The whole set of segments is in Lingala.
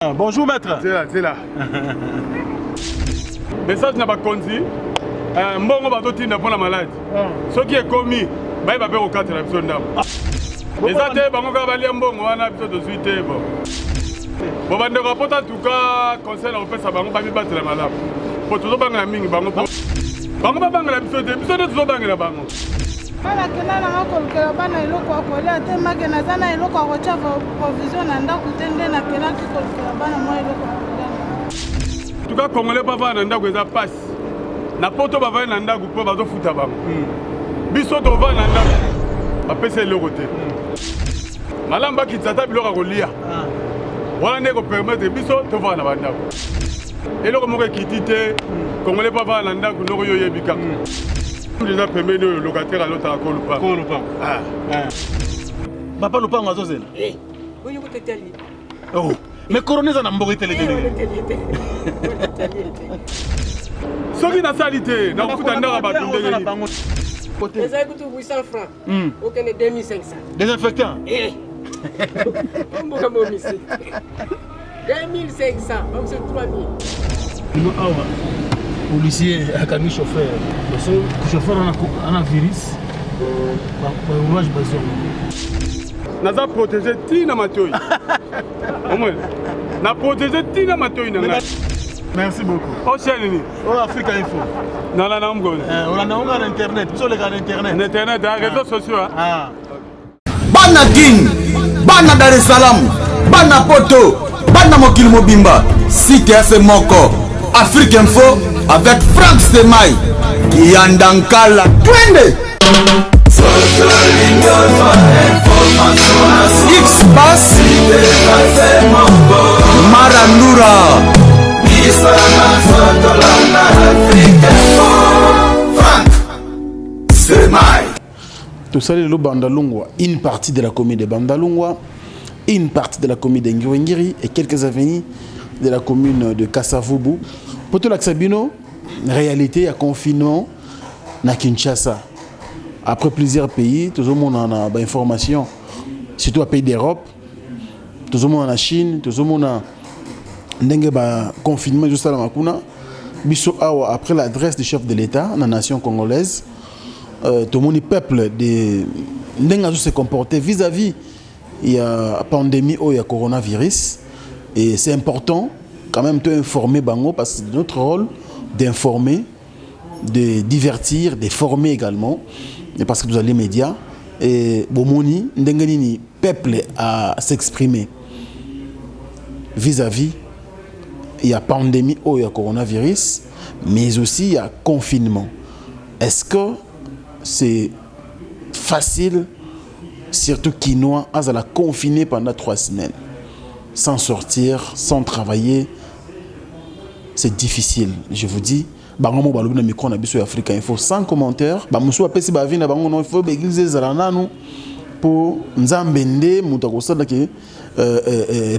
Bonjour maître. C'est là. Message n'a pas conduit. Mbongo va tout pour la maladie. Ce qui est commis, bah il va faire au 4 la personne d'âme. Les athées, bango kabali mbongo wana episode de suite bon. Bon bande rapport en tout cas conseil na opesa bango ba mi battre la malade. Pour tout banga mingi bango. Bango ba banga la episode tout banga bango. Bana kena na makolokela bana eloko akolia te magena zana eloko akocha provision na ndako te nde na kena kikolokela bana mo eloko akolia. En tout cas congolais pas va na ndako eza passe. Na poto ba va na ndako po ba zo futa bango. Biso to va na ndako. Ba pesa eloko te. Malamba kitata biloko akolia. Wana ne ko permettre biso to va na bandako. Eloko moko ekiti te congolais pas va na ndako noko yo yebika. Déjà permis le locataire à l'autre à Kolupa. Kolupa. Papa Lupango azozela. Oui, vous êtes allé. Oh. Mais coroner na mbori télé. Soki na salité, na futa ndaka ba tundeli. Les avez coûté 800 francs. Aucun est 2500. Désinfectant. Comme vous avez 2500, donc c'est 3000. Nous avons policier avec un chauffeur. Parce que le chauffeur a un virus. Roulage bazon. Naza protéger tina matoi. Au moins. Na protéger tina matoi na. Merci beaucoup. Oh chaîne. Oh Africa Info. Na mgo. On a na internet, sur les gars internet. Internet, réseaux sociaux. Bana King, Bana Dar es Salaam, Bana Poto, Bana Mokil Mobimba, Site Ase Moko, Afrique Info avec Frank Stemai, Kiandankala, Twende. X-Bass, Marandura, Frank Stemai. Tout ça, le Bandalungwa, une partie de la commune de Bandalungwa, une partie de la commune de Ngiri et quelques avenues de la commune de Kassavubu. Pour tout l'Axabino, réalité à confinement na Kinshasa. Après plusieurs pays, tout le monde en a information, surtout à pays d'Europe, tout le monde en Chine, tout le monde a un confinement juste à la Makuna. Après l'adresse du chef de l'État, dans la nation congolaise, tout le monde, peuple, se comporter vis-à-vis de la pandémie ou le coronavirus. Et c'est important quand même de informer Bango parce que c'est notre rôle d'informer, de divertir, de former également. Et parce que vous avez les médias. Et Bomoni, le peuple à s'exprimer vis-à-vis de la pandémie ou le coronavirus, mais aussi il y a confinement. Est-ce que c'est facile, surtout Kinois, à la confiner pendant 3 semaines, sans sortir, sans travailler? C'est difficile, je vous dis. Bango balobi na micro na biso Africa Info sans commentaire. Ba musu apesi ba vina bango no faut begize zalana no pour nzambende mutako sala ke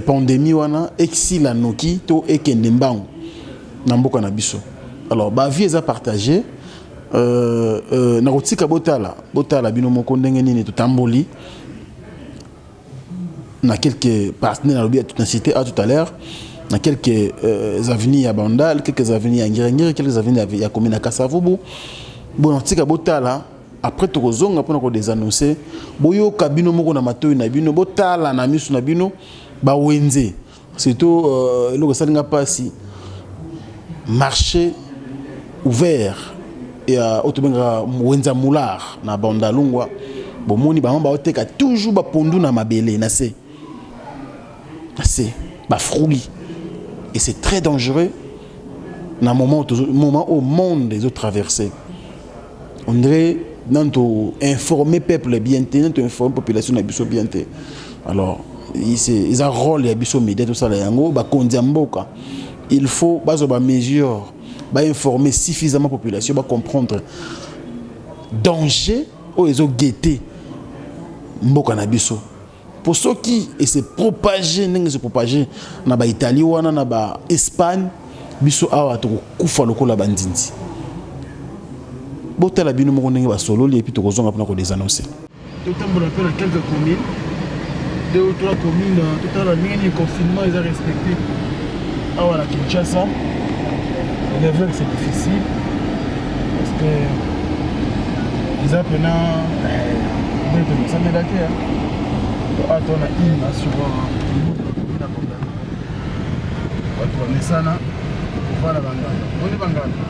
pandémie wana exila noki to ekende mbango na mboka na biso. Alors ba vie eza partagé. Na kotika botala bino moko ndenge nini tutamboli na quelques partenaires na lobby tout cité tout à l'heure na quelques avenues à Bandal, quelques avenues à Ngiri, quelques avenues à commune à Kassavubu. Bon tika botala après tokozonga pona ko désannoncer boyo kabino moko na matoyi na bino botala na misu na bino ba wenze surtout loko salinga pasi marché ouvert et autobenga wenza mular na Bandalungwa bomoni ba oteka toujours ba pondu na mabele na se ba fruits et c'est très dangereux dans le moment où le monde des autres traversés. On dirait informer le peuple bien, informer la population bien. Alors, ils ont un rôle les médias tout ça il faut mesure informer suffisamment la population pour comprendre danger où ils ont guetté mboka na biso. Pour ceux qui se propager na ba Italie wana na ba Espagne biso awa to kufa lokola bandindi. Botala bino moko ndenge ba solo li et puis to kozonga pona ko désannoncer. Tout le temps on appelle quelques communes 2 ou 3 communes, tout à l'heure, le confinement, ils ont respecté. Ah voilà, Kinshasa. Les veulent, c'est difficile. Parce que ils ont maintenant. Ça m'est d'accord. Ah, tu as une assurance. Tu as ça. Voilà, Bangana. On est Bangana.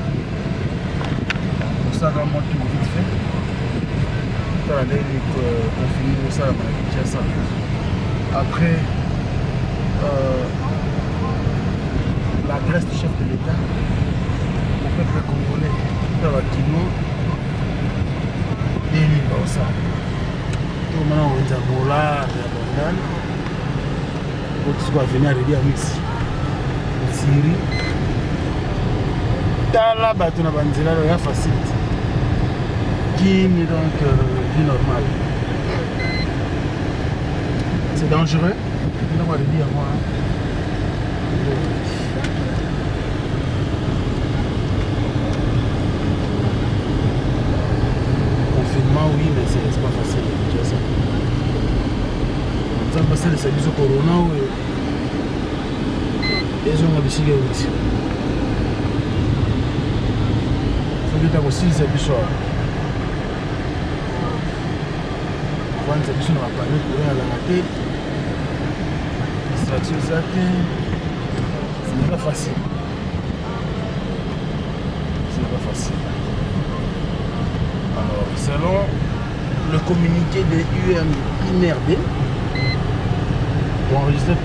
Pour ça, vraiment, tout vite fait. Tout à l'heure, confiné pour ça, Kinshasa. Après, l'adresse du chef de l'État, au peuple congolais, dans la Kino, et il va ça. Tout le monde est à Bola, à Bandan. Pour va venir arriver à Mixi. En Syrie. Tala, bateau na banzela, il y a facilité. Qui est donc vie normale. C'est dangereux. Je vais le dire à moi. Confinement, oui, mais c'est pas facile. Tu vois ça. Ça va passer les services au corona. Et ils ont décidé aussi. Il faut que tu aies aussi les services. Quand les services n'ont pas parlé, à la tête. Ce n'est pas facile. Ce n'est pas facile. Alors, selon le communiqué de l'UMRD, pour enregistrer le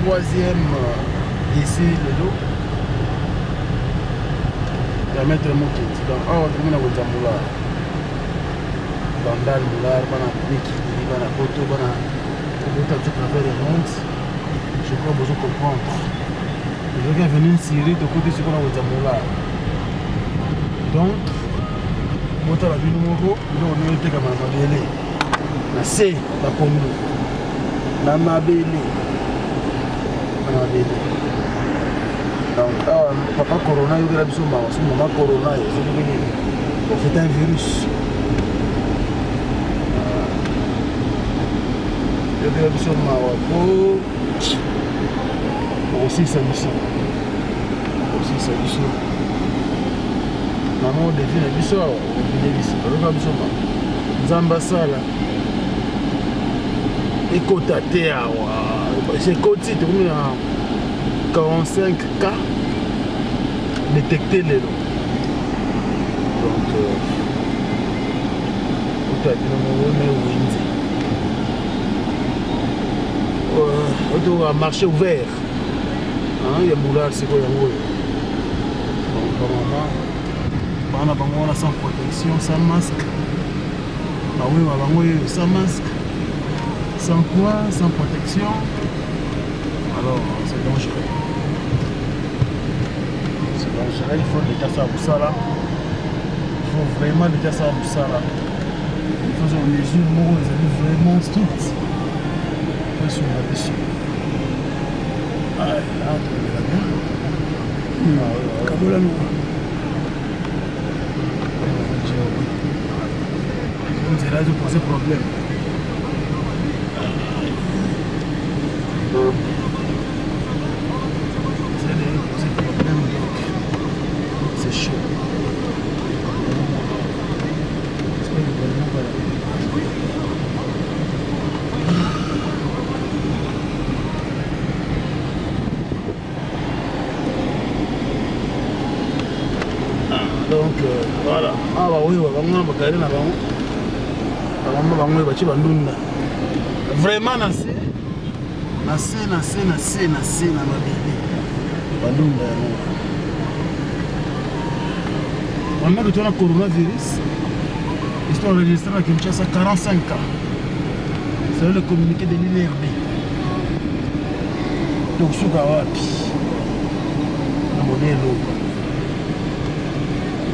3e décès de l'eau, permettre le mot qui est dans un autre monde à Wazamboula. Bandal, Moular, Bana Beki, Bana Boto, Bana Boto, à travers le monde. Je crois que vous comprendre. Je vais venir en Syrie de côté sur la Wazamboula. Donc, Bota la ville Moko, nous on était comme un Mabélé. La C, la Congo. La Mabélé. La Mabélé. Donc, papa Corona, il y a des maman Corona, c'est un virus. Il y a des maman aussi ça mission. Aussi ça mission. Maman on devine la mission. On devine ici. On devine la mission. Zambasala. Écotate. C'est côté tourné à 45 cas détectés les lots. Donc, on a un marché ouvert. Il y a Moulard, c'est quoi, il y a Moulard. Donc, on a sans protection, sans masque. Sans masque. Sans quoi, sans protection. Alors, c'est dangereux. C'est dangereux, il faut l'État ça pour ça là. Il faut vraiment l'État ça pour ça là. Il faut des mesures vraiment strictes. Il faut sur la dessus. Ah, là, tu es là-dedans. Kabola nous. On dirait de poser problème. C'est chaud. Donc voilà. Ah bah oui, on va regarder là-bas. Vraiment nassé na mabili balunda on a que tu as le coronavirus ils sont enregistrés à Kinshasa 45 cas c'est le communiqué de l'INRB donc sous Kawapi na modèle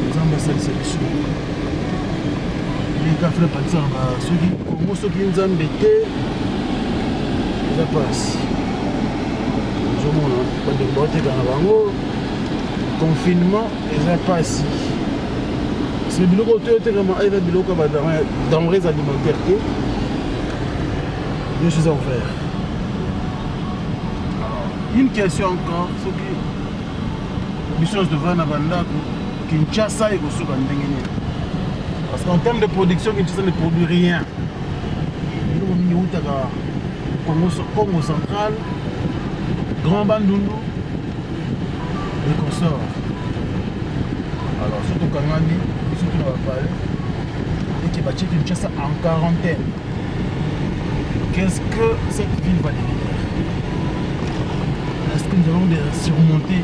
nous avons fait cette solution les cas frère partir ceux qui nous ont embêtés ça passe. Confinement, et ça passe. C'est le bureau de denrées alimentaires. Je suis ouvert. Une question encore, ce qui Bissos de Vana Bandako, Kinshasa et Gosuka Ndengene. Parce qu'en termes de production, Kinshasa ne produit rien. Nous avons Congo central, Grand Bandundu et consorts. Alors, surtout quand on dit, surtout on va parler, et qui va Kinshasa en quarantaine. Qu'est-ce que cette ville va devenir? Est-ce que nous allons surmonter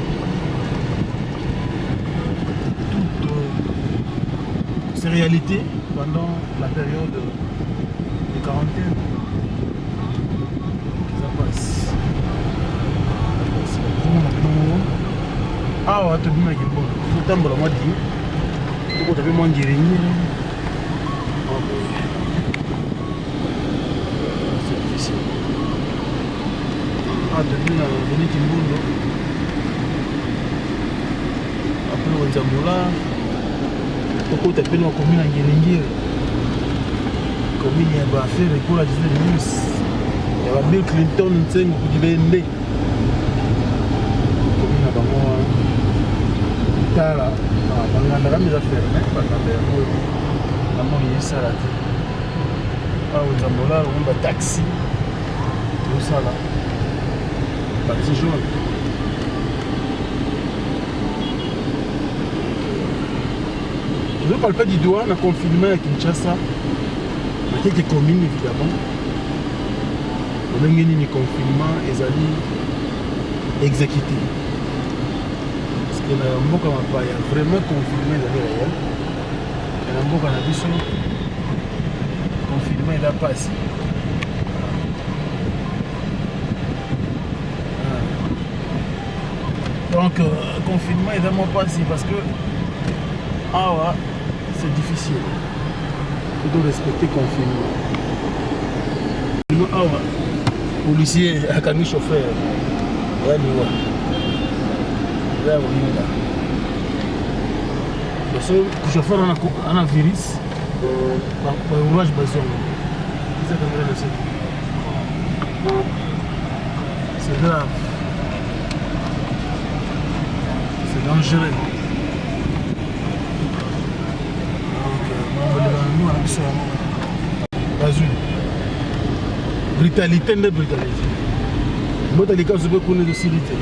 toutes ces réalités pendant la période de quarantaine? Ça passe. Ah, ouais, tu as bien dit. Tout le temps, moi, dit. Tu as bien dit. C'est difficile. Ah, depuis la venue Kimbundo. Après, on Zambola. Pourquoi tu as peine à commune à Ngélingir? Commune, il y a des affaires pour la Disney News. Il y a Bill Clinton, tu sais, qui dit BND. Commune à Bango. Tala. Ah, Banganda, là, mes affaires. Banganda, là, moi, il y a ça là. Ah, on Zambola, on a taxi. Tout ça là. Taxi jaune. Je ne parle pas du doigt, on a confinement à Kinshasa. Il y a quelques communes évidemment. On a un confinement et ça exécuté. Parce que dans le monde, il y a vraiment confinement. Il y a un monde qui a confinement, il a passé. Donc, confinement est vraiment passé parce que c'est difficile. Il faut respecter le confinement. Policier, un chauffeur. Le chauffeur a un virus. C'est grave. C'est dangereux. Brutalité de brutalité. Brutalité, je peux connaître de civilité.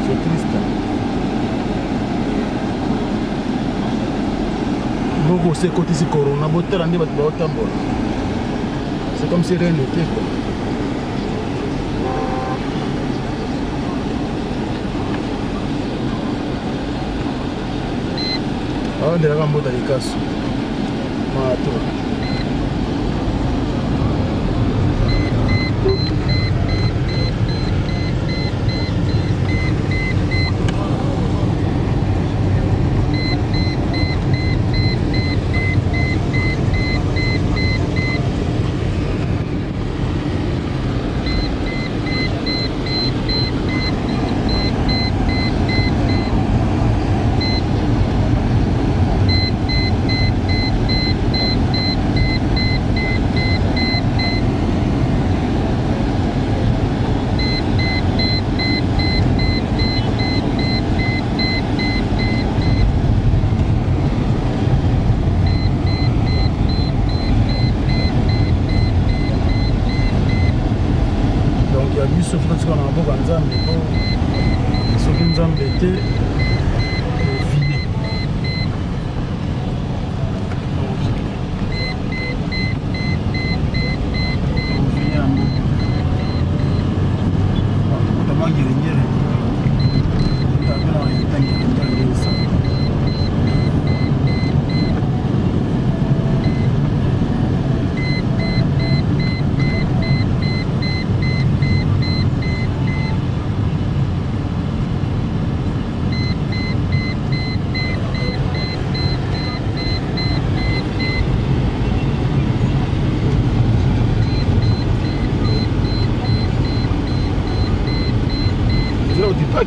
C'est triste. Beaucoup c'est côté c'est corona, c'est comme si rien n'était. Ah, on est là dans les casses.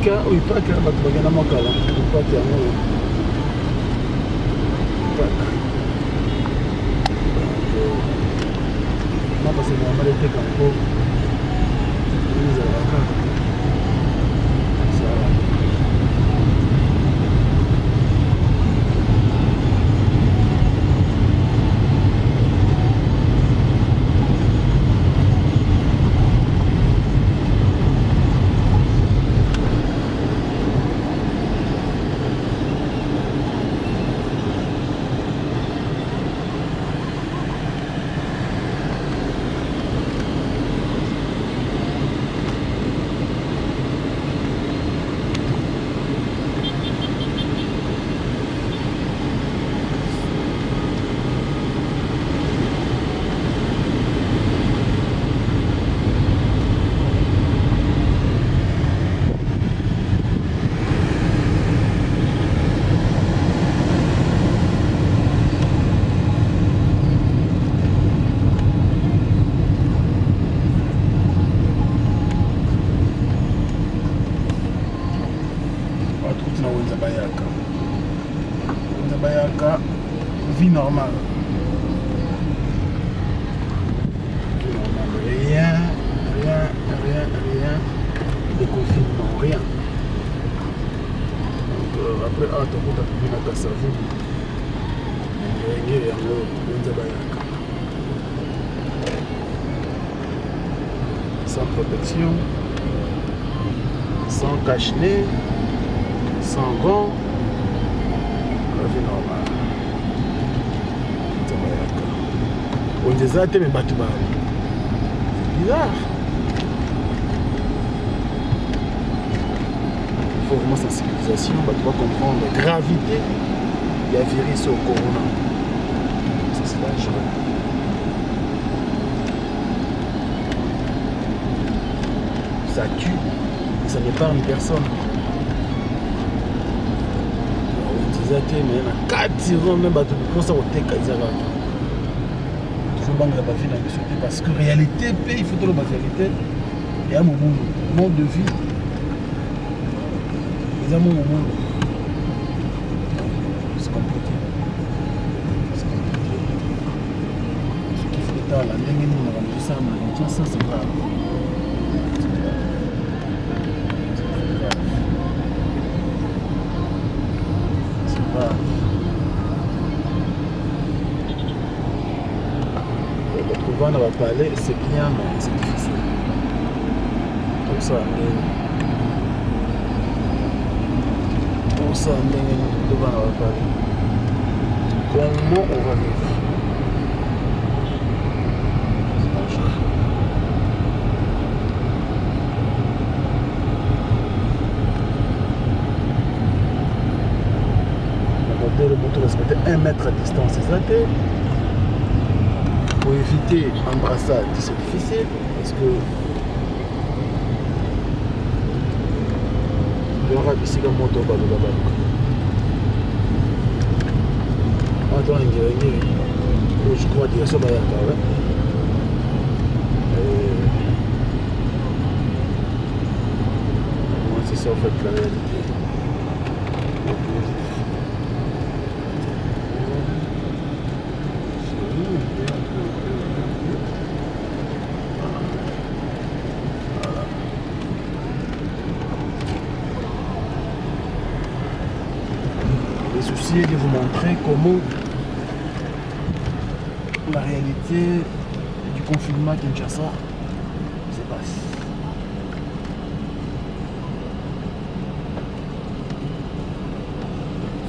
Pika, oui, Paka, Bakbagana Makala, Paka, Paka. Parce que normalement, était comme ça. Vie normale. Rien de confinement, rien. Donc après, tu as pu à Kassavou. Sans protection, sans cache-nez, sans gants. La vie normale. On les a été mais battus. C'est bizarre. Il faut vraiment sensibilisation, on doit comprendre la gravité de la virus au corona. Ça c'est dangereux. Ça tue, ça n'épargne personne. On les a été mais il y a 4 ans même battus pour ça au Tekazara. Parce que réalité, il faut que la vérité, il y a un mode de vie. Il y a un monde. C'est compliqué. C'est compliqué. Ce qu'il faut être là, ça, c'est grave. C'est grave. C'est grave. On va parler, c'est bien, mais c'est difficile. Comme ça, devant on va parler. Comment on va vivre? C'est dangereux. Le moto respecter 1 mètre à distance, c'est ça. Pour éviter l'embrassade, c'est difficile parce que il y aura ici comme moto là-bas. Attends, je crois dire ça, c'est ça en fait la réalité. De vous montrer comment la réalité du confinement à Kinshasa se passe.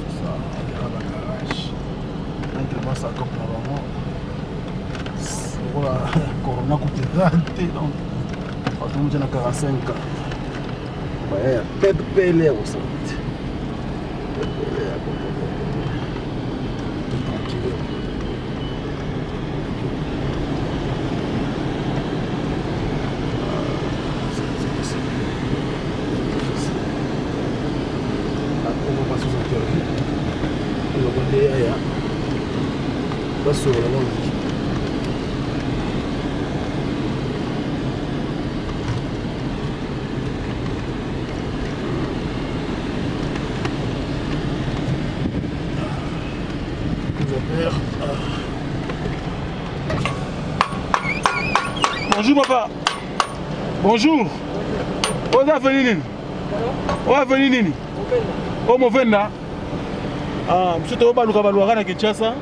C'est ça, regarde la garage. Entre moi, ça comme normalement. Voilà, Corona coûte gâté, donc tout le monde a 45 ans. Il y a PPL aussi. Sur la langue. Bonjour papa. Bonjour. Où est venu nini? Où est venu nini? Oh Movenda. Ah, monsieur Toba Lukabaluaka na Kinshasa.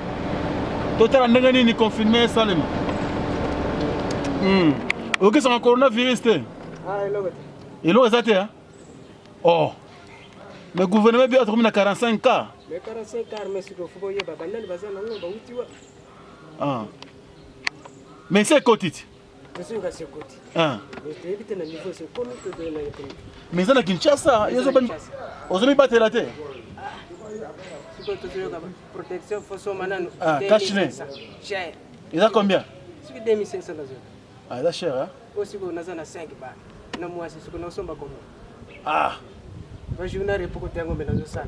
Total ndenge nini confiné Salem. OK, c'est un coronavirus te. Ah, et là, ça hein? Oh. Mais le gouvernement bien trouvé 45 cas. Mais 45 cas, mais c'est que faut y avoir banal bazan non ba utiwa. Ah. Mais c'est côté. Monsieur ka c'est côté. Ah. Mais tu évites na niveau c'est comme tout de na yété. Mais ça na Kinshasa, ils ont pas osé battre la terre. C'est que tu as protection faut son manan. Ah, cache-nez. Cher. Ils ont combien? C'est que 2500 la zone. Ah, c'est cher hein. Aussi que na 5 ba. Na moi c'est ce que nous sommes pas comme. Ah. Va journal pour que tu aies un ça.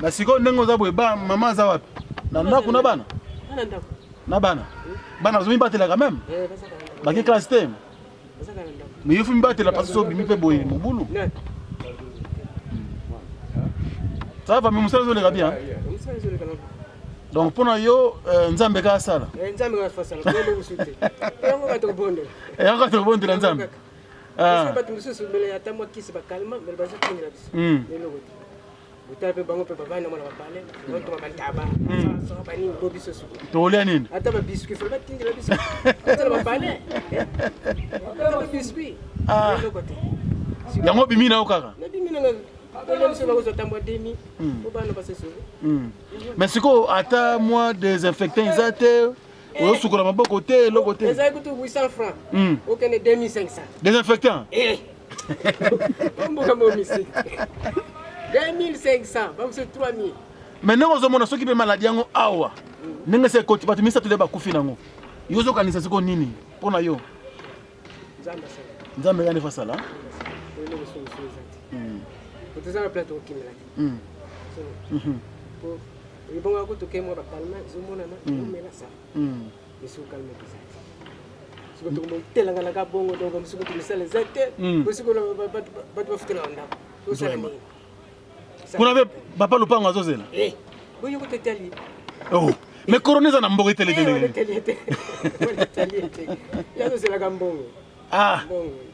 Mais si on nengo za boeba maman za wapi? Na ndako na bana? Na bana. Bana zo battre la quand même. Ba ke classe thème. Mais il faut me battre la parce que bimi pe boye mobulu. Ça va mais musa zo le bien. Donc pour yo nzambe ka sala. Nzambe ka sala. Ko le usute. Yango ka to bonde. Yango ka to bonde nzambe. Ah. Parce que tu me souviens ya tamwa kisi ba calme mais ba za kingira biso. Lelo gote. Utape bango pe baba na mona ba parler. Bonto ba bantaba. Ça ba ni bo biso su. To le nini? Ata ba biscuit faut ba kingira biso. Ata ba parler. Ata ba biscuit. Ah. Lelo gote. Yango bimi na okaka. Na bimi na on se va aux tamwa demi. Ko ba na ba se su. Mais c'est quoi ata moi désinfectant ils au sucre ma beaucoup côté l'autre côté. Les aïeux 800 francs. Aucun 2500. Désinfectant. Eh. Comment mon monsieur? 2500, vamos sur 3000. Maintenant on demande ceux qui ont maladie en awa. N'engue c'est côté parce que ça te débat kufi nango. Yo zo kanisa siko nini? Pona yo. Nzamba sala. Nzamba ngani fa sala? Lelo so so zati. Utazama plateau kimela. Pour il bon ko to kemo ba kalma zomona na mela sa. Bisu kalme bizati. Siko to mo telanga la bongo donc bisu ko to sala zate. Bisu ko ba futela ndako. To sala ni. Kuna be papa lupango azozela. Eh. Boyo ko tetali. Oh. Mais coroneza na mbogo tele tele. Tele. Ya zo sala gambongo. Ah.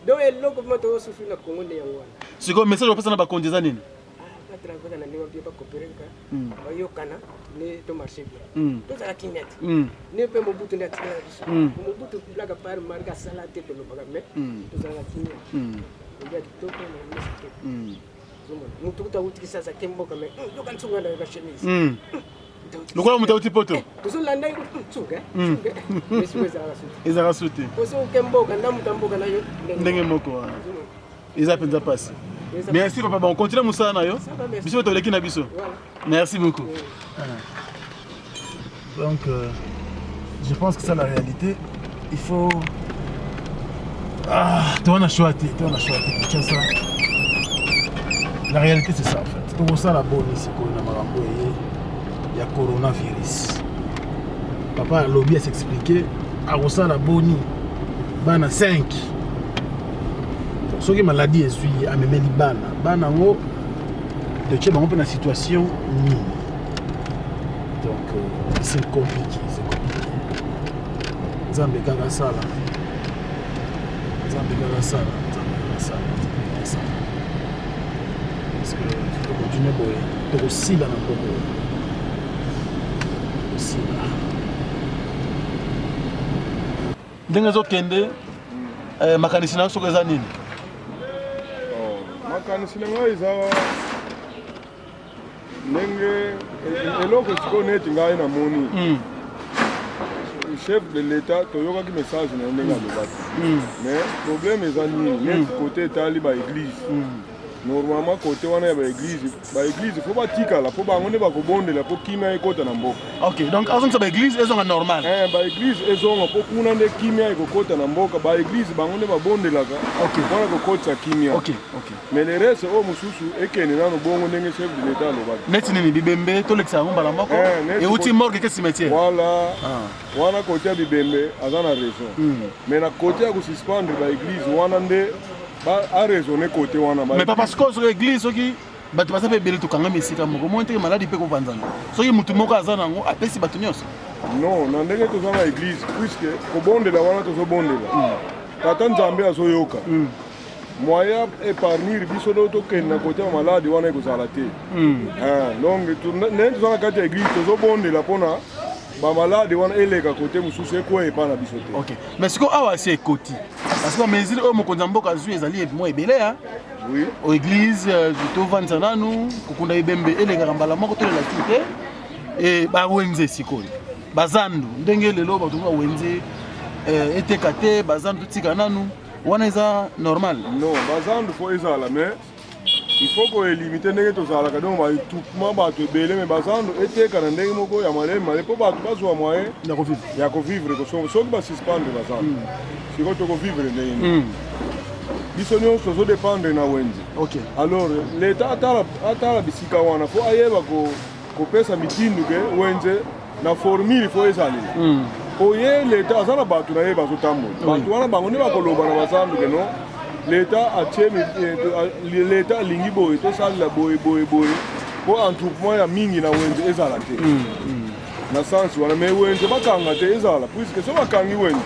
Donc el loko moto sufi na Kongo ne yango. Siko message opesa na ba konjeza nini? Travailler na niwa biba coopérer ka bayokana ne to marché bien to za kimete ne pe mobutu nda tsala biso mobutu blaga par marga sala te to lobaga me to za kimete ndia to ko na message mutu kuta uti sasa kembo kama yo kan tsunga na ka chemise lokola mutu uti poto to so landa ko tsunga mesu za rasuti ezaka suti ko so kembo kan ndamu tamboka na yo ndenge moko eza penza passe. Merci papa, bon, on continue Moussa Nayo. Bisous to leki na biso. Merci beaucoup. Donc je pense que c'est la réalité. Il faut toi on a choisi, ça. La réalité c'est ça en fait. Tout ça la bonne ici qu'on a marambo il y a coronavirus. Papa a lobby à s'expliquer à ça la bonne bana 5. Ce qui maladie est suivi à memeli bana ngo de tchè bango na situation ni donc c'est compliqué Nzambe kaka sala parce que tu continuer boye to osila na mboko osila ndenge ezokende makanisi na soko eza nini makanisi na ngai eza ndenge eloko sikoyo neti ngai namoni chef de l'état toyokaki message na ndenge alobaki mais problème eza nini neti kote etali baeglise normalement côté wana ya baeglise faut batikala po bango nde bakobondela po kimia ekota na mboka. Ok, donc azongisa baeglise ezonga normal. Baeglise ezonga po kuna nde kimia ekokota na mboka baeglise bango nde babondelaka mpona kokotisa kimia. Mais le reste oyo mosusu ekende nano bongo ndenge chef de l'état alobaki. Neti nini bibembe tolekisa yango mbala moko euti morgue ke cimetière. Voilà wana kote ya bibembe aza na raison mais na kote ya kosuspendre baeglise wana nde a raisonné côté wana mais pas parce que sur l'église soki bato baza pe bele to kanga mesika moko mo nteke maladi pe ko vanzana soki mutu moko aza nango apesi bato nyonso Non, na ndenge toza na église puisque kobondela wana tozobondela tata nzambe azoyoka moyen épargnir biso do tokende na kote ya maladi wana ekozala te donc ndenge toza na kati ya église tozobondela mpona bamaladi wana eleka kote mosusu ekweya epa na biso te. Ok, mais sikoyo awa asi ekoti parce que bamesure oyo mokonzi ya mboka azwi ezali mwa ebele oui. o église tovandisa nanu kokunda ebembe elekaka mbala moko tolela tu te e bawenze sikoyo bazandu ndenge lelo bato bawenze eteka te bazandu totika nanu wana eza normal. Non, bazandu fo ezala mais il faut koelimite ndenge tozalaka donc baetroupement bato ebele mais bazandu eteka na ndenge moko ya malema mpo bato bazwa moyen ya kovivre soki basuspendre bazandu sikoyo tokovivre ndenge biso nyonso tozodépendre na wenze. Alors leta atala bisika wana fo ayeba kopesa mitindu ke wenze na formule fo ezalela oye leta aza na bato na ye bazotambola bato wana bango nde bakoloba na bazandu ke non leta atie leta alingi boye tosalela boye mpo entroupement ya mingi na wenze ezala te na sansi wana mais wenze bakanga te ezala puisque so bakangi wenze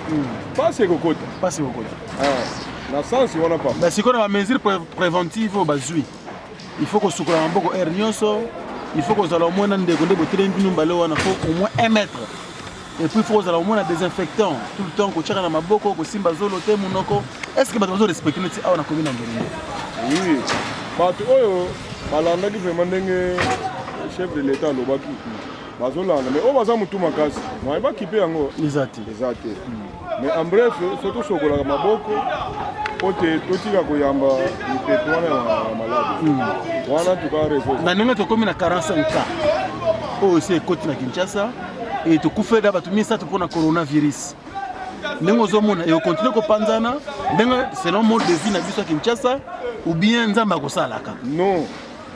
pasi ekokota na sansi wana pa sikoyo na bamesure préventive oyo bazwi il faut kosukola maboko aire nyonso il faut kozala au moins na ndeko nde botelemi bino mbala wana faut au moins 1 mètre et puis il faut kozala au moins na désinfectant tout le temps kotiaka na maboko kosimba zolo te monoko est ce que bato bazorespecte neti awa na komi na ngelenge. Oui, bato oyo balandaki vraiment ndenge chef de l'état alobaki bazolanda mais oyo baza motu makasi mayebaki mpe yango eza te mais en bref so tosokolaka maboko po te totika koyamba mipepe wana ya maladi wana tuka reso na ndenge tokomi na 45 cas oyo esi ekoti na Kinshasa e tokufela bato 300 mpona coronavirus ndenge ozomona ekokontinue kopanzana ndenge selon mode de vie na biso ya Kinshasa ou bien nzambe akosalaka non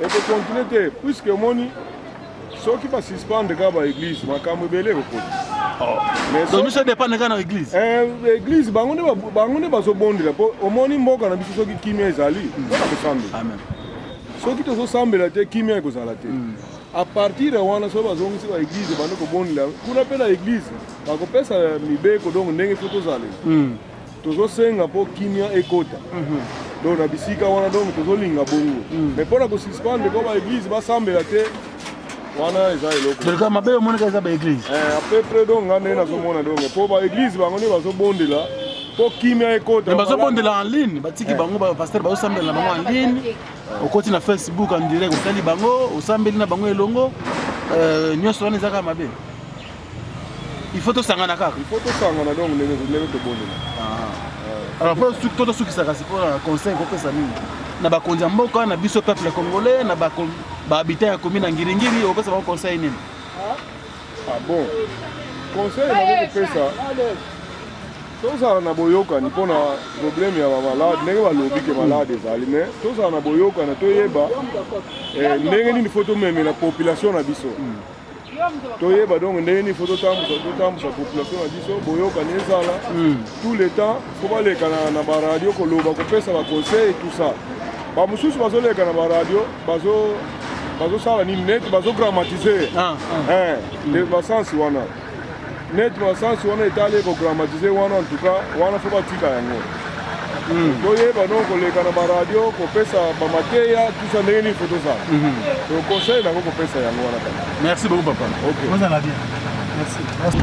ekokontinue te puisque omoni soki basuspendre ka baeglise makambo ebele ekokoti donc biso dépendre kaka na église église bango nde bazobondela mpo omoni mboka na biso soki kimia ezali mpona kosambela soki tozosambela te kimia ekozala te a partir ya wana so bazongisi baeglise bande kobondela kuna mpe na église bakopesa mibeko donc ndenge fo tozalela tozosenga mpo kimia ekota donc na bisika wana donc tozolinga bongo mais mpona kosuspendre ko baeglise basambela te wana eza eloko donc mabe omonaka eza baeglise peu près donc nga ndenge nazomona donc mpo baeglise bango nde bazobondela mpo kimia ekota bazobondela en ligne batiki bango bapaster bazosambela na bango en ligne okoti na Facebook en direct osali bango osambeli na bango elongo nyonso wana ezaka mabe il faut tosangana kaka donc ndenge tobondela alors mpo totosukisaka sipona conseil kopesa nini na bakonzi ya mboka na biso peuple congolais na bahabitant ya commune ya ngiringiri opesa bango conseil nini? Bon conseil nakokopesa tozala na boyokani mpona problème ya bamalade ndenge balobi ke malade ezali mais tozala na boyokani toyeba ndenge nini fo tomemela population na biso toyeba donc ndenge nini fo totambusa population na biso boyokani ezala tout le temps fo baleka na baradio koloba kopesa baconseil et tout ça bamosusu bazoleka na baradio bazosala nini neti bazogrammatize basansi wana neti basansi wana etali ekogrammatize wana en tout cas wana fo batika yango toyeba donc koleka na baradio kopesa bamateya tusa ndenge nini fo tozala conseil nango kopesa yango wana kaka. Merci beaucoup papa. Ok. Vous allez bien. Merci.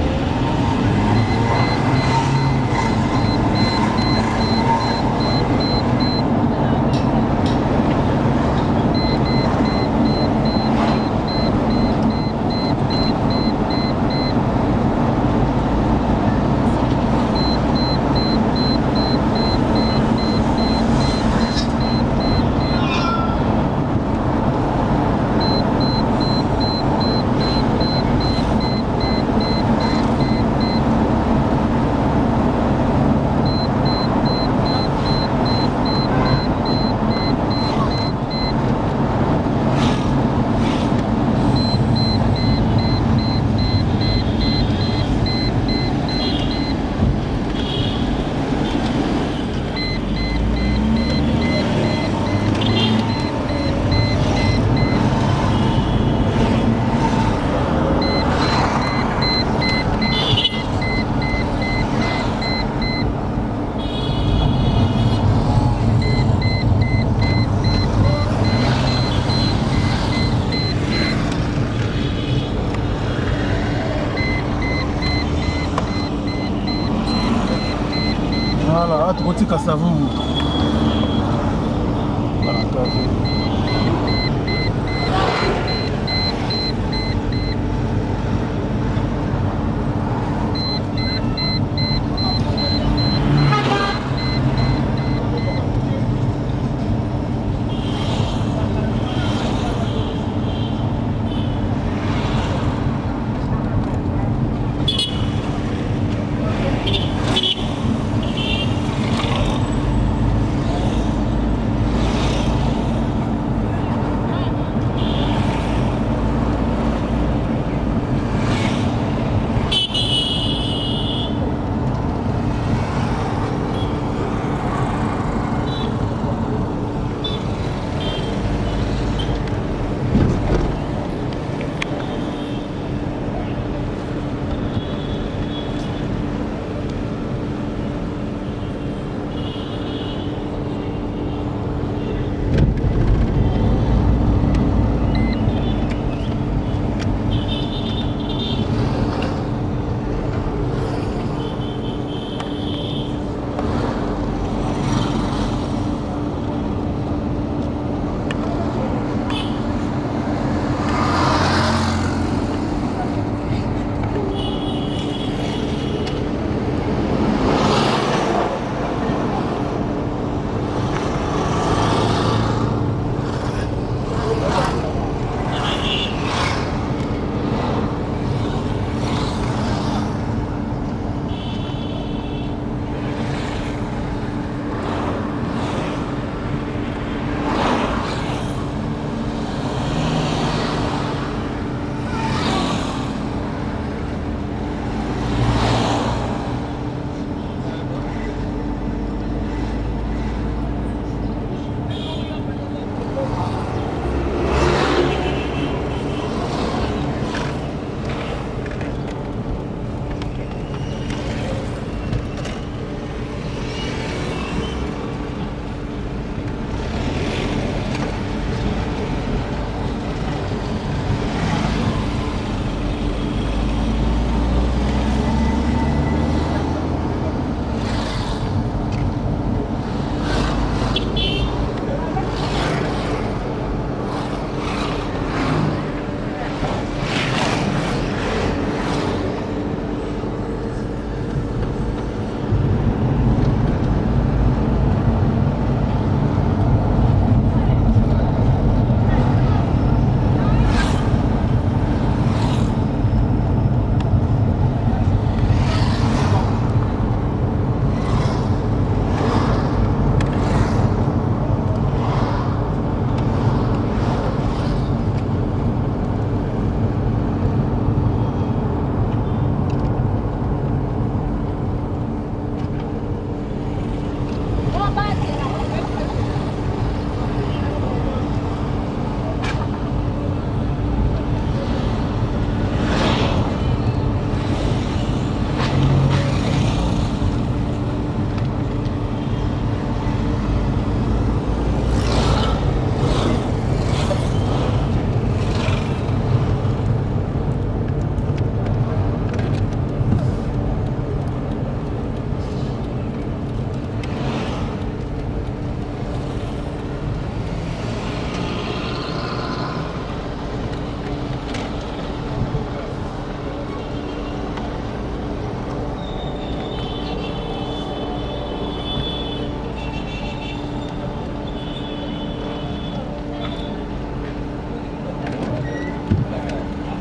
Ah, tu peux dire ça vous.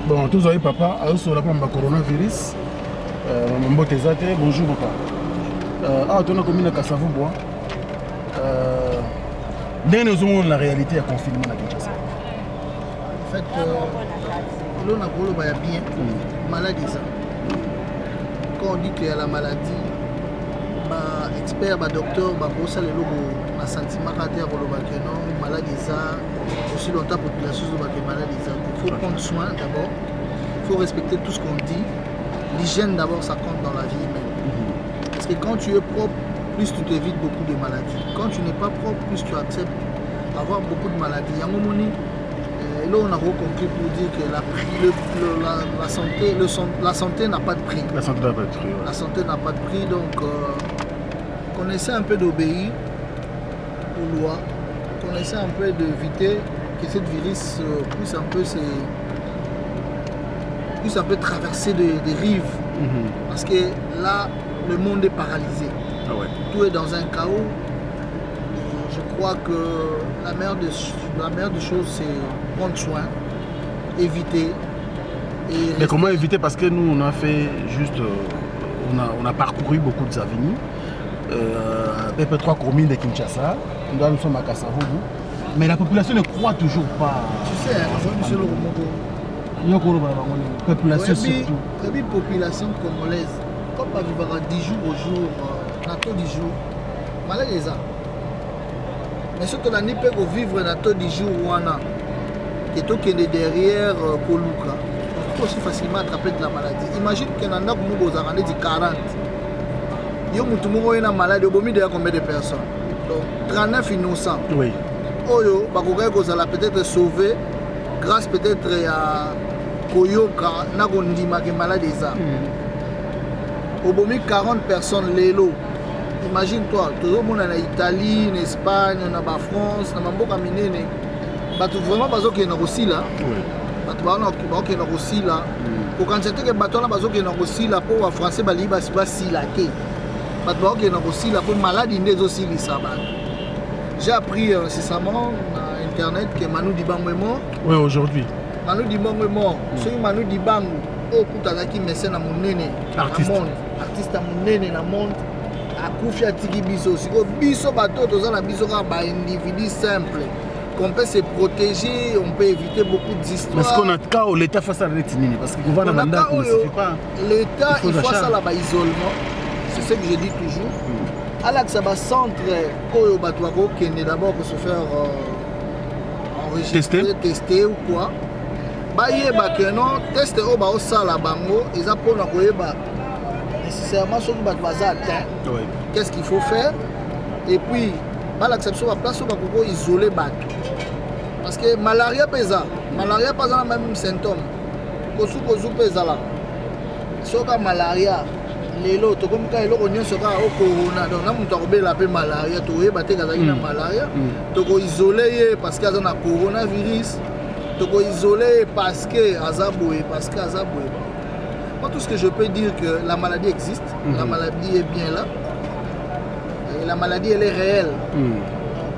Bon, tous voyez papa, sur la pompe coronavirus. Mambo Tezate, bonjour papa. Ah, tu as commis la Kassavou bois. Dès nous avons la réalité à confinement à Kinshasa. En fait, l'on a bien, maladie ça. Quand on dit qu'il y a la maladie, expert, docteur, ça le logo, un sentiment à terre pour le non, maladie ça, aussi longtemps la population de maladie ça. Il faut prendre soin d'abord, il faut respecter tout ce qu'on dit. L'hygiène d'abord, ça compte dans la vie humaine. Parce que quand tu es propre, plus tu t'évites beaucoup de maladies. Quand tu n'es pas propre, plus tu acceptes avoir beaucoup de maladies. Il y a un moment donné, là on a compris pour dire que la santé n'a pas de prix. La santé n'a pas de prix. Ouais. La santé n'a pas de prix, donc qu'on essaie un peu d'obéir aux lois, qu'on essaie un peu d'éviter que cette virus puisse un peu traverser des rives. Parce que là, le monde est paralysé. Ah ouais. Tout est dans un chaos. Et je crois que la meilleure des choses, c'est prendre soin, éviter. Mais comment éviter? Parce que nous, on a fait juste... on a parcouru beaucoup de avenues. À peu près 3 communes de Kinshasa. Nous sommes à Kasavubu. Mais la population ne croit toujours pas. Tu sais, monsieur le population surtout. La population congolaise, comme elle vivra 10 jours au jour, nato 10 jours, malade les a. Mais surtout, on peut vivre nato 10 jours ou un an. Et tout qui est derrière Koluka, on peut aussi facilement attraper de la maladie. Imagine qu'un an nous avons dit 40. Il y a une maladie, il y a combien de personnes? Donc 39 innocents. Oui. Oyo, vous allez peut-être sauver grâce peut-être à Koyoka, Nagondima qui est malade déjà. Au bout de 40 personnes, l'élo. Imagine-toi, tout le monde en Italie, en Espagne, en France, en Mamboka Minene. Bato vraiment bazo qui est aussi là. Bato bazo qui est aussi là. Pour quand c'était que bato là bazo qui est aussi là pour les Français bali basi basi là que. Bato bazo qui est aussi là pour maladie n'est aussi li sabat. J'ai appris récemment sur internet que Manu Dibango est mort. Oui, aujourd'hui. Manu Dibango est mort. Celui Manu Dibango, au Koutazaki mécène à mon néné. Artiste. Artiste à mon néné dans le monde. À Koufia Tigi Biso. Si vous biso bateau, tous les biso sont des individus simples. Qu'on peut se protéger, on peut éviter beaucoup d'histoires. Est-ce qu'on a cas où l'État face à l'étinine? Parce que le gouvernement ne suffit pas. L'État, il faut ça là-bas isolement. C'est ce que je dis toujours. Alors ça va centre Koyo Batouako qui est d'abord pour se faire enregistrer, tester ou quoi. Bah y est bah que non, tester au bas au sala bango, ils apprennent à quoi bah nécessairement sur le bazar atteint. Qu'est-ce qu'il faut faire? Et puis bah l'acception à place au bas pour isoler bateau. Parce que malaria pesa la même symptôme. Kosu pesa là. Soka malaria. Lelo to comme quand eloko nyonso ka o corona donc na mutu akobela pe malaria to yeba te kazaki na malaria to ko isoler parce que aza na coronavirus to ko isoler parce que azaboé moi tout ce que je peux dire que la maladie existe, la maladie est bien là et la maladie elle est réelle.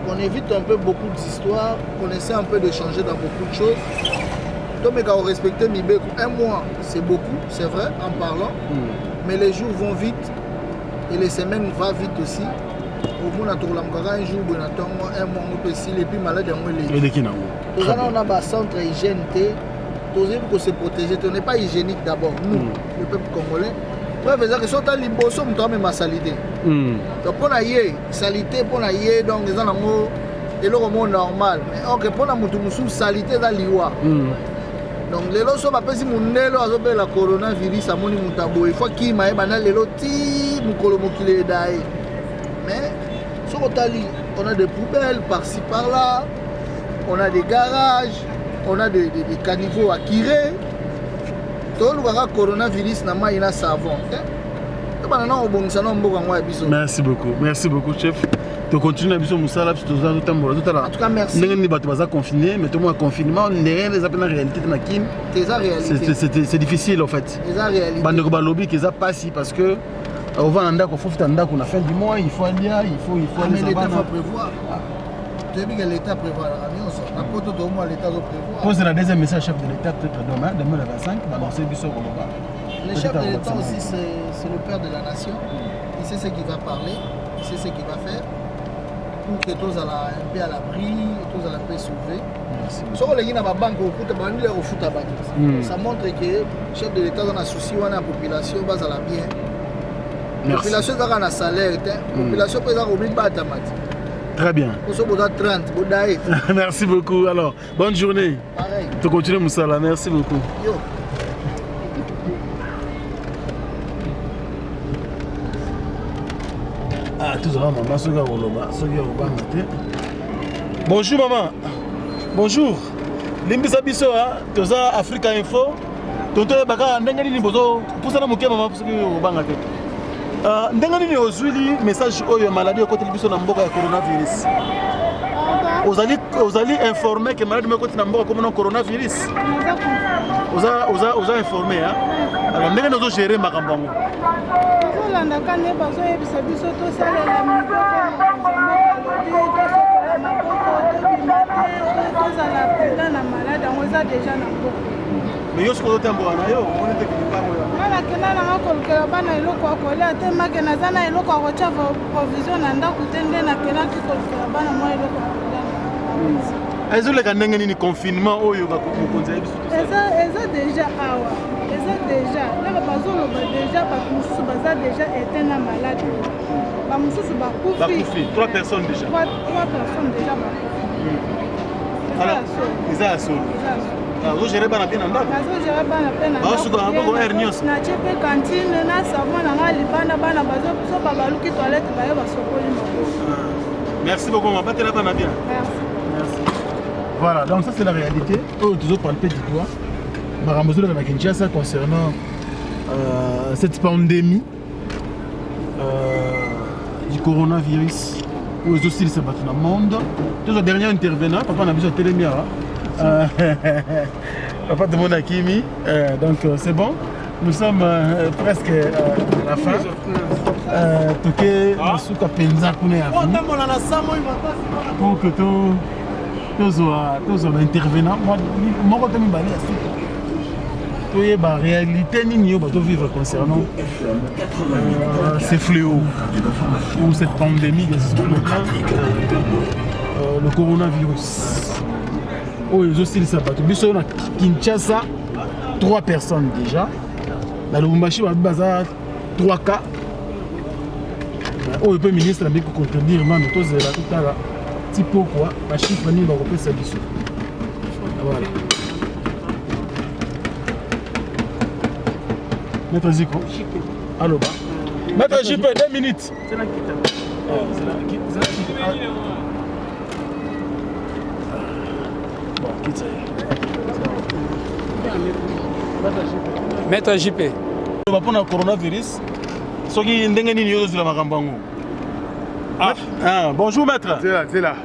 On évite un peu beaucoup d'histoires, on essaie un peu de changer dans beaucoup de choses. Donc mais quand on respecte Mibeko, un mois c'est beaucoup, c'est vrai en parlant. Mais les jours vont vite et les semaines vont vite aussi. Au moins, un jour, un mois, et puis malade, on a un centre hygiène, pour se protéger. On n'est pas hygiénique d'abord, nous, le peuple congolais. Pour faire que si on a l'imbosso, on doit même la salité. Donc, pour la salité, pour la donc, les gens et le monde normal. Mais pour la salité, dans l'Iwa. Donc les lots sont pas si mon nélo a la coronavirus à mon imutabo il faut qu'il m'aille banal les lots ti mukolo mukile dai mais sur Otali on a des poubelles par-ci par-là on a des garages on a des caniveaux à tirer tout le coronavirus n'a pas il savon merci beaucoup chef. Tu continues à bien Moussala, tu en tout cas, merci. Nous sommes confinés, mais tout le monde confinement, rien n'est en réalité. C'est difficile en fait. C'est la réalité. Il pas parce que on va en a fin du mois, il faut aller, il faut mais l'État va prévoir. Tu as vu que l'État prévoit la l'État prévoir. Pose la deuxième message chef de l'État peut-être demain le 25, va lancer du sort. Le chef de l'État aussi c'est le père de la nation. Il sait ce qu'il va parler, il sait ce qu'il va faire. Pour que tous un peu à l'abri, tous à la paix sauvée. Ça montre que le chef de l'État a un souci à la population, base à la bien. La population a un salaire, la population peut avoir oublié de très bien. Merci beaucoup. Alors, bonne journée. Pareil. Tu continues Moussala, merci beaucoup. Yo. Ah, tout ça, maman, bonjour, maman. Bonjour. Limbisa biso, tu as Africa Info. Tonton Baka, ndenge ni bozo, poussa na moké maman parce que au bangate. ndenge nini ozwili message oyo maladie ekoteli biso na mboka ya coronavirus ozali informé que maladie moko ekoti na mboka komona coronavirus oza informé alors ndenge nini ozogere makambo yango tozolandaka nde bazoyebisa biso tosalela miboko tosokola maboko tobima te tozala prudent na malade yango eza deja na mboka mais yo soki ozotambola na yo omoni te kilipango nga nakenda nanga kolukela bana eloko ya kolia te make naza na eloko ya kotya provision na ndako te nde nakelaki kolukela bana mwa eloko ya kolia ezoleka ndenge nini confinement oyo mokonzi ayebi eza deja awa eza deja ndenge bazoloba deja bato mosusu baza deja ete na malade bamosusu bakufi 3 personnes déjà 3 personnes déjà bakufi eza ya solo ozogere bana mpe na ndako nazogere bana mpe na baosuka maboko aire nyonso natie mpe kantine na savon nanga libanda bana so babaluki toilette baye basokoli maboko merci beaucoup mabatela bana bien merci. Voilà, donc ça c'est la réalité. Eux, toujours palper du doigt. Marambozo de la Kinshasa concernant cette pandémie du coronavirus. Où ils aussi se battent dans le monde. Tous les derniers intervenants, papa n'a besoin de télémia. Papa de mon Akimi. Donc c'est bon. Nous sommes presque à la fin. Toké, Masuka Penza Kune a fini. Pour que tout. Tous les intervenants, moi, je suis la réalité nous devons vivre concernant ces fléaux ou cette pandémie, le coronavirus. Oh, ils aussi ça pas. Nous sommes à Kinshasa, 3 personnes déjà. Dans le Lubumbashi, il y a 3 cas. Oh, le Premier ministre a dit qu'on contredire, mais nous tous là tout à l'heure. Pourquoi la chiffre ni va repérer ça dessous. Voilà. Maître Zico. Allô, bas. Maître JP, 2 minutes. C'est là qui t'a. C'est là qui t'a. Bon, quitte ça. Maître JP. On va prendre le coronavirus. Ce qui est ndenge nini yozo la makambango. Bonjour maître. C'est là.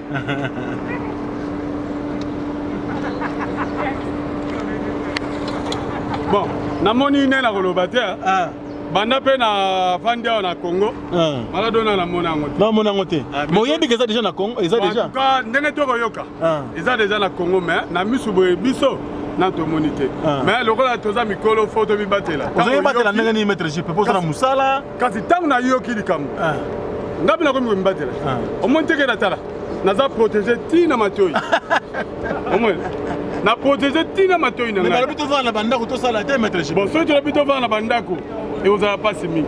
Bon, namoni ne na koloba te. Banda pe na fandi na Congo. Mala dona na mona ngote. Na mona ngote. Mo yebi que ça déjà na Congo, ça déjà. Ka ndenge to koyoka. Eza déjà na Congo mais na misu boye biso na to monité. Mais lokola toza mikolo photo bi batela. Ozo batela ndenge ni maître JP pour ça na musala. Kasi tangu na yoki likambo. Ngapi na komi ko mbatela. Omonte ke natala. Naza protéger tina matoi. Omwe. Na protéger tina matoi na ngai. Mais bito vana bandako to sala te maître JP. Bon, so tu bito vana bandako et vous avez pas mingi.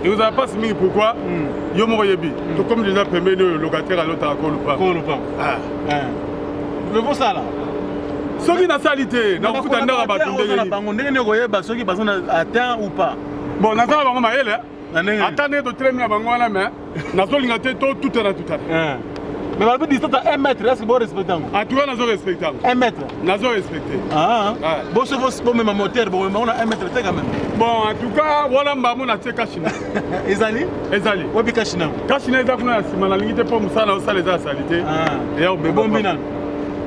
Et vous avez pas mingi pourquoi? Yo mo yebi. To comme déjà permis le locataire à l'autre à Kolupa. Le vous ça là. Soki na salité, na futa ndaka bato ndenge. Bango ndenge ne koyeba soki bazona atteint ou pas. Bon, na za bango maele. Attendez de traîner à bango là mais na zo linga te to tout à tout à. Mais la distance à 1 mètre, est-ce que vous respectez? En tout cas, nous respectons. 1 mètre? Nous respectons. Bon, si vous avez un moteur, on a 1 mètre quand même. Bon, en tout cas, voilà, on a Kachina. Ezali? Ezali. Où est Kachina? Kachina est à la limite pour Moussa, on sale la salité. Et on bon binan.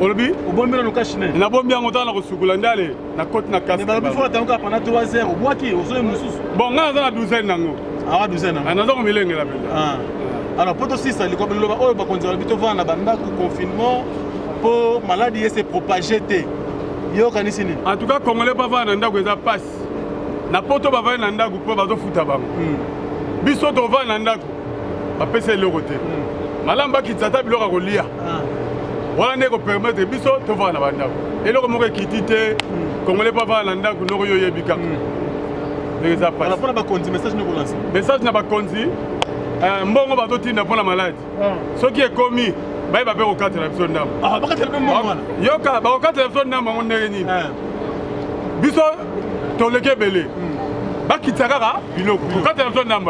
Olobi? Au bon binan, on Kachina. On a bon bien montant dans le Sougolandale, la côte na casse. Mais il faut attendre pendant 3 heures. Au bois qui, au sol Moussous. Bon, on a la douzaine nango. Ah, douzaine. On a un million là. Alors, pour aussi, ça, comme le confinement, pour maladie se propager. En tout cas, Congolais pas voir nanda kweza passe. Na poto ba va nanda ku po ba zo futa ba. Biso to va nanda ku. Ba pese le côté. Malamba ki tsata biloko ko lia. Wala ne ko permettre biso to va na banda. Et le ko mo ko kitite Congolais pas voir nanda ku no ko yo yebika. Déjà passe. Alors, pour la conti message nous lancer. Message na ba conti. Mbongo bato tinda pour la maladie. Ce qui est commis, bah il va faire au 4 télévision d'âme. Ah, pas 4 télévision. Yoka, bah au 4 télévision d'âme, on est réunis. Biso, ton leke belé. Bah qui t'agara, biloko. Au 4 télévision d'âme,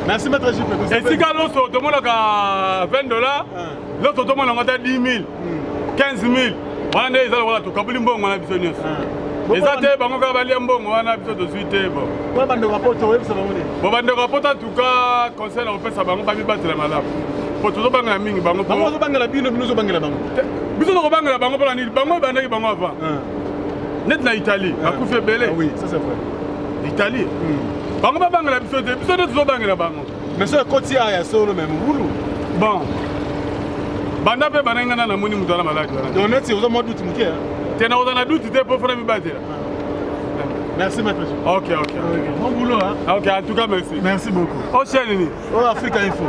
merci maître JP. Et si quand l'on sort, tout le monde a $20, l'autre tout le monde a 10 000, 15 000. Voilà, ils ont tout kabuli mbongo na biso nyos. eza te bango kaka balia mbongo wana biso tozwi te bo bandeko bapoto oyebisa bango nini bo bandeko bapoto en tout cas conseil na kopesa bango bamibatela malamu po tozobangela mingi bango ozobangela bino ozobangela bango biso tokobangela bango mpona nini bango ebandaki bango avant net na Italie bakufi ebele Italie bango babangela biso te tozobangela bango mais so ekoti aya solo me mobulu bon banda mpe banangi ngana namoni moto wana maladi wana neti oza mwa duti moke te nakoza na duti te mpo fona mibatela merci maître ok bon boulot ok en tout cas merci beaucoup o chaîne nini o Africa Info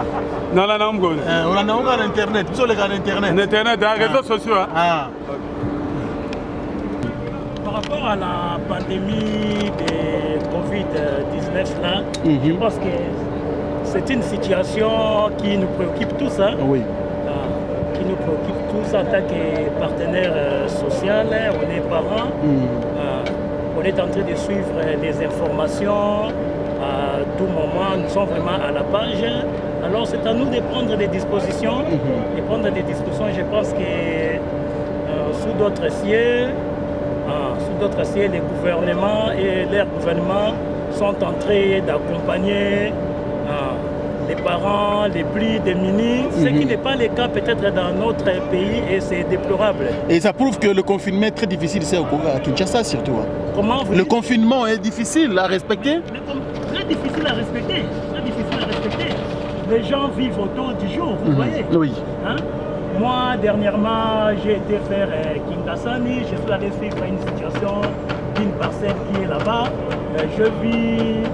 nana mgoni olanda ngo na internet biso oleka na internet réseaux sociaux Par rapport à la pandémie de Covid-19 là, je pense que c'est une situation qui nous préoccupe tous. Hein? Oui. Qui nous préoccupe tous en tant que partenaires sociaux, on est parents. On est en train de suivre les informations à tout moment. Nous sommes vraiment à la page. Alors c'est à nous de prendre des dispositions. Je pense que sous d'autres cieux, les gouvernements et leurs gouvernements sont en train d'accompagner les parents les plus démunis, ce qui n'est pas le cas peut-être dans notre pays et c'est déplorable. Et ça prouve que le confinement est très difficile ici à Kinshasa surtout. Comment vous le confinement est difficile à respecter? Très difficile à respecter. Les gens vivent autour du jour, vous voyez. Oui. Hein? Moi, dernièrement, j'ai été faire Kingasani, je suis allé suivre une situation d'une parcelle qui est là-bas. Je vis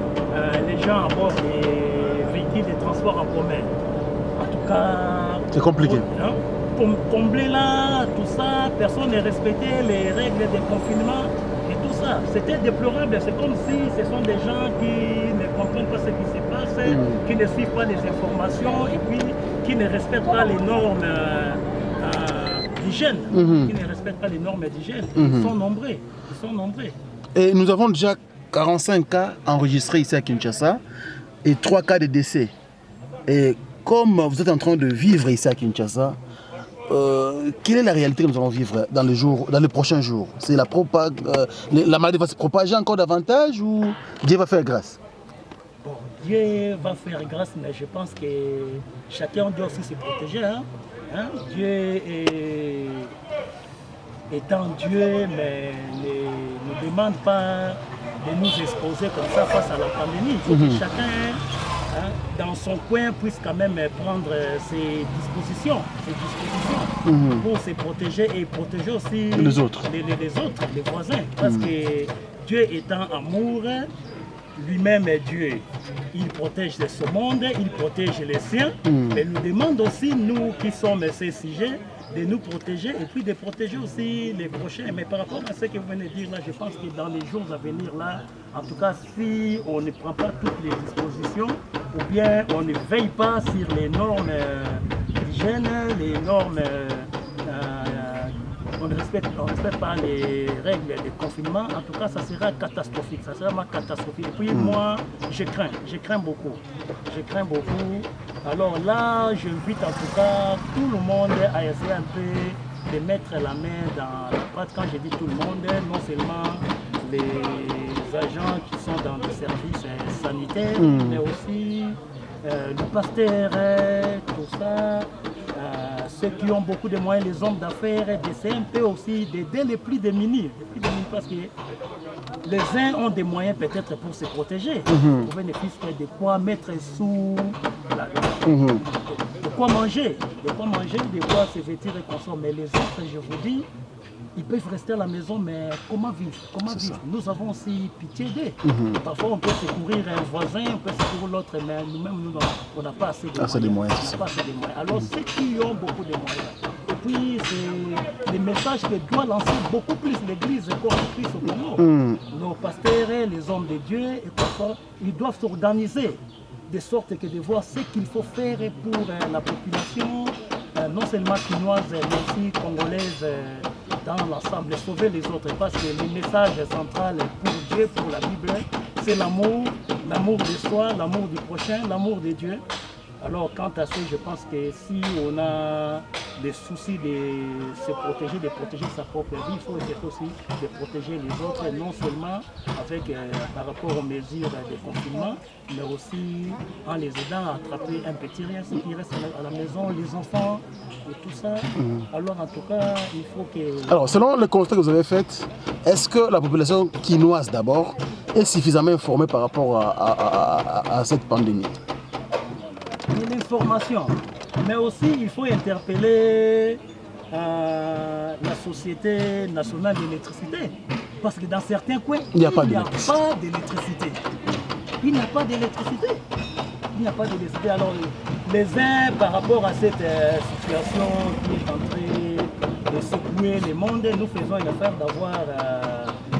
les gens à bord des véhicules de transport en commun. En tout cas, c'est compliqué. Pour combler là, tout ça, personne n'a respecté les règles de confinement et tout ça. C'était déplorable. C'est comme si ce sont des gens qui ne comprennent pas ce qui se passe, qui ne suivent pas les informations et puis qui ne respectent pas les normes d'hygiène. Ils sont nombreux. Et nous avons déjà 45 cas enregistrés ici à Kinshasa et 3 cas de décès. Et comme vous êtes en train de vivre ici à Kinshasa, quelle est la réalité que nous allons vivre dans les prochains jours? C'est la maladie va se propager encore davantage ou Dieu va faire grâce? Dieu va faire grâce, mais je pense que chacun doit aussi se protéger. Dieu étant Dieu, mais ne demande pas de nous exposer comme ça face à la pandémie. Il faut que chacun, dans son coin, puisse quand même prendre ses dispositions pour se protéger et protéger aussi les autres, les voisins. Parce que Dieu étant amour, lui-même est Dieu. Il protège ce monde, il protège les siens, mais nous demande aussi, nous qui sommes ces sujets, de nous protéger et puis de protéger aussi les prochains. Mais par rapport à ce que vous venez de dire là, je pense que dans les jours à venir là, en tout cas si on ne prend pas toutes les dispositions ou bien on ne veille pas sur les normes d'hygiène, les normes on ne respecte pas les règles de confinement, en tout cas ça sera catastrophique, Et puis moi, je crains beaucoup. Alors là, j'invite en tout cas tout le monde à essayer un peu de mettre la main dans la pâte. Quand je dis tout le monde, non seulement les agents qui sont dans les services sanitaires, mais aussi le pasteur, tout ça. Ceux qui ont beaucoup de moyens, les hommes d'affaires, d'essayer un peu aussi d'aider les plus démunis, parce que les uns ont des moyens peut-être pour se protéger, au bénéfice de quoi mettre sous de quoi manger, de quoi se vêtir et consommer. Mais les autres, je vous dis, ils peuvent rester à la maison, mais comment vivre? Nous avons aussi pitié d'eux. Parfois, on peut secourir un voisin, on peut secourir l'autre, mais nous-mêmes, on n'a pas assez de moyens. Alors, ceux qui ont beaucoup de moyens, et puis c'est des messages que doit lancer beaucoup plus l'Église Christ au Congo. Nos pasteurs, les hommes de Dieu, et parfois, ils doivent s'organiser de sorte que de voir ce qu'il faut faire pour la population, non seulement chinoise, mais aussi congolaise, dans l'ensemble, sauver les autres, parce que le message central pour Dieu, pour la Bible, c'est l'amour de soi, l'amour du prochain, l'amour de Dieu. Alors quant à ça, je pense que si on a le souci de se protéger, de protéger sa propre vie, il faut essayer aussi de protéger les autres, non seulement avec, par rapport aux mesures de confinement, mais aussi en les aidant à attraper un petit rien, ceux qui restent à la maison, les enfants et tout ça. Alors en tout cas, il faut que... Alors, selon le constat que vous avez fait, est-ce que la population quinoise d'abord est suffisamment informée par rapport à cette pandémie? L'information, mais aussi il faut interpeller la Société nationale d'électricité, parce que dans certains coins, il n'y a pas d'électricité. Il n'y a pas d'électricité. Il n'y a pas d'électricité. Alors, les uns, par rapport à cette situation qui est en train de secouer le monde, nous faisons une affaire d'avoir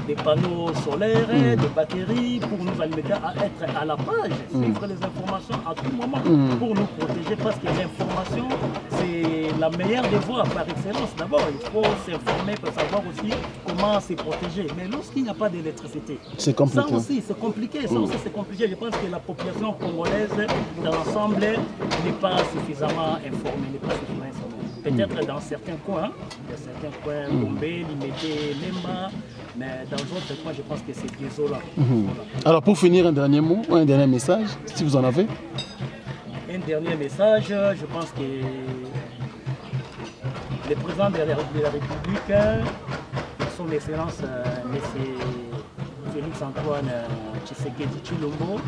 des panneaux solaires, des batteries pour nous alimenter, à être à la page, suivre les informations à tout moment pour nous protéger, parce que l'information, c'est la meilleure des voies par excellence. D'abord, il faut s'informer pour savoir aussi comment se protéger. Mais lorsqu'il n'y a pas d'électricité, c'est compliqué. Ça aussi, c'est compliqué. Ça aussi, c'est compliqué. Je pense que la population congolaise, dans l'ensemble, n'est pas suffisamment informée. Peut-être dans certains coins, Gombe, Limete, Lemba, mais dans d'autres coins, je pense que c'est désolant. Alors, pour finir, un dernier mot, un dernier message, si vous en avez. Un dernier message, je pense que le président de la République, son Excellence, M. Félix-Antoine Tshisekedi Tshilombo,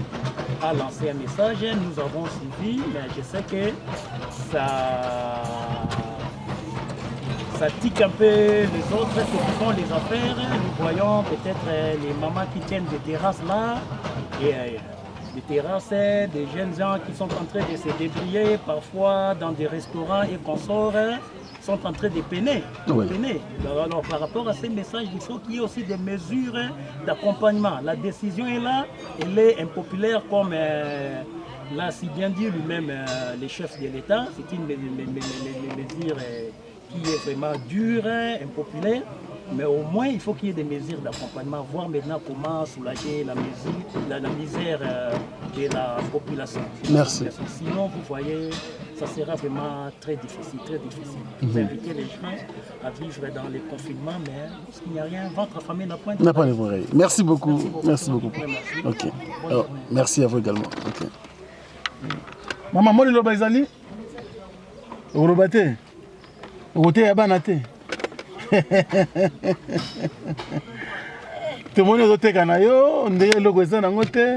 a lancé un message. Nous avons suivi, mais je sais que ça tique un peu les autres, ceux qui font les affaires. Nous voyons peut-être les mamans qui tiennent des terrasses là, et des terrasses, des jeunes gens qui sont en train de se débrouiller, parfois dans des restaurants et consorts, sont en train de peiner. Alors par rapport à ces messages, il faut qu'il y ait aussi des mesures d'accompagnement. La décision est là, elle est impopulaire comme l'a si bien dit lui-même le chef de l'État. C'est une mesure qui est vraiment dure, impopulaire, mais au moins il faut qu'il y ait des mesures d'accompagnement, voir maintenant comment soulager la misère de la population. Merci. Sinon, vous voyez, ça sera vraiment très difficile, très difficile. Vous invitez les gens à vivre dans les confinements, mais s'il n'y a rien, votre famille n'a point de problème. Merci beaucoup. Merci beaucoup. Ok. Alors, merci à vous également. Ok. Maman, moi, le bazali, Orobate, Roté Yabanate. Tout le monde est roté Kanayo, on est le goizan en côté.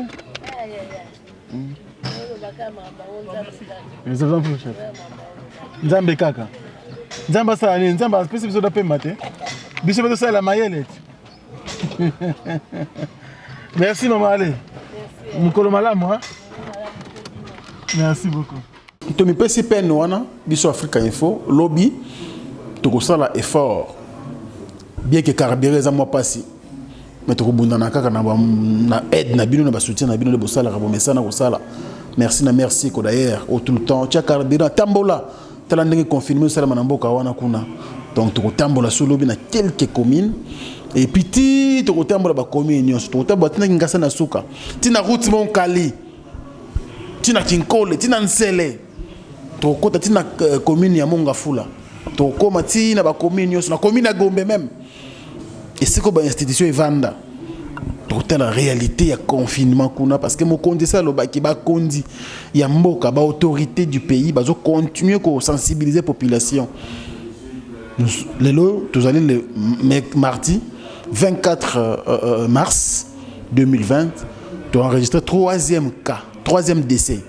Je vous en prie, chef. Nzambe kaka. Nzamba sa ni nzamba spécifique biso da pe matin. Biso beto sa la mayele. Merci maman allez. Mukolo malamu ha. Merci beaucoup. To mi pesi peine wana biso Africa Info lobby to sala effort bien que carburant za moi passi. Mais to bundana kaka na aide na bino na ba soutien na bino le bosala ka bomesa na kosala. Merci na merci ko d'ailleurs au tout le temps tia carburant tambola tala ndenge confirmer sala manamboka wana kuna. Donc to tambola solo bi na quelques communes et puis to tambola ba commune to tambola tina ngasa na suka tina route mon kali tina kinkole tina nsele to kota tina commune ya Mongafula to koma tina ba commune na commune ya Gombe même et c'est ko ba institution evanda to la réalité ya confinement kuna parce que mo kondi ça lo ba ki ba kondi ya mboka ba autorité du pays ba zo continuer ko sensibiliser population. Lelo tous allez le mardi 24 mars 2020 tu as enregistré troisième décès.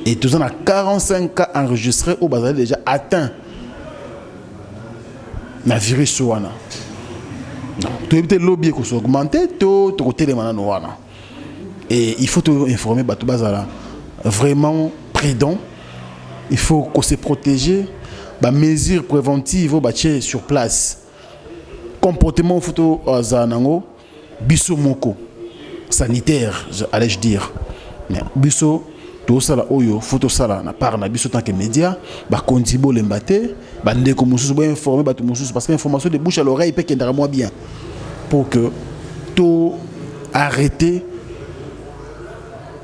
Et tous en a 45 cas enregistrés au Bazali déjà atteint le virus wana. Tu peux lobby pour s'augmenter, tu côté les manano wana. Et il faut te informer Batou Bazala vraiment prudent. Il faut qu'on se protège. Bah mesures préventives bâtir sur place. Comportement photo zanango biso moko sanitaire, allais-je dire. Mais biso tout ça là oyo photo ça là na part na biso tant que média ba kontibo lembate ba ndeko mususu ba informer ba tout mususu parce que l'information de bouche à l'oreille peut qu'endra moins bien pour que tout arrêter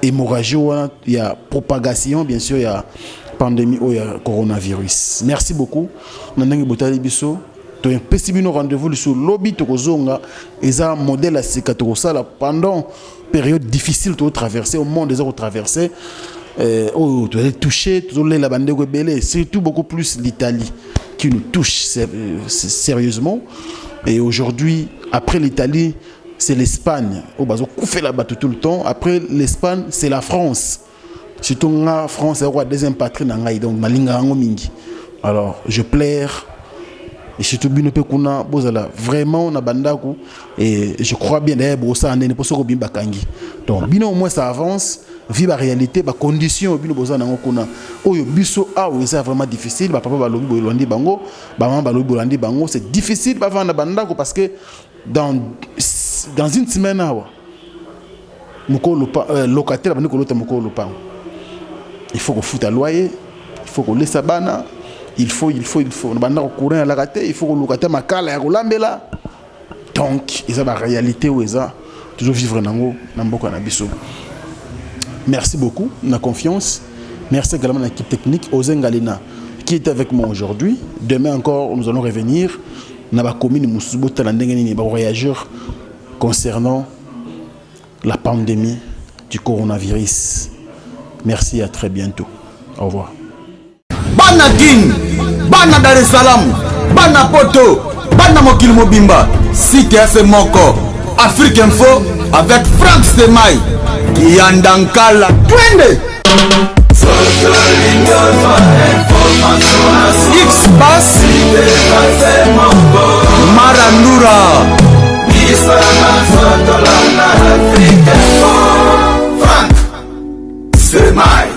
hémorragie il y a propagation bien sûr il y a pandémie au coronavirus. Merci beaucoup. Nandangi botali biso. Tu as un rendez-vous sur lobby tokozonga et ça modèle à ce que pendant période difficile de traverser au monde des autres traversés. Oh, tu as touché, tu as la bande de surtout beaucoup plus l'Italie qui nous touche sérieusement. Et aujourd'hui, après l'Italie, c'est l'Espagne. Oh, bah, on fait la batte tout le temps. Après l'Espagne, c'est la France. Surtout la France, c'est la deuxième patrie donc malinga mingi. Alors, je plaire. Et surtout, vraiment, na bandaku. Et je crois bien d'ailleurs, donc, bino au moins ça avance. Vive la réalité, les conditions, bino boza na ngokuna. Oyo biso c'est vraiment difficile. Papa balobi bolandi bango, maman balobi bolandi bango. C'est difficile ba vendre bandaku parce que dans une semaine locataire bani ko lota moko lopa. Il faut qu'on foute à loyer, il faut qu'on laisse bana. Il faut. On va courir à la rater. Il faut que locataire makala ya kolambela. Donc, ils ont la réalité où ils ont toujours vivre dans mboka na biso. Merci beaucoup, na confiance. Merci également à l'équipe technique Ozengalina qui est avec moi aujourd'hui. Demain encore, nous allons revenir dans la commune Musubo Talandengeni voyageurs concernant la pandémie du coronavirus. Merci et à très bientôt. Au revoir. Bana King, Bana Dar es Salaam, Bana Poto, Bana Mokil Mobimba, Site FC Moko, Afrique Info avec Franck Stemai, Yandankala, Twende. X-Bass, Marandura, Franck Stemai.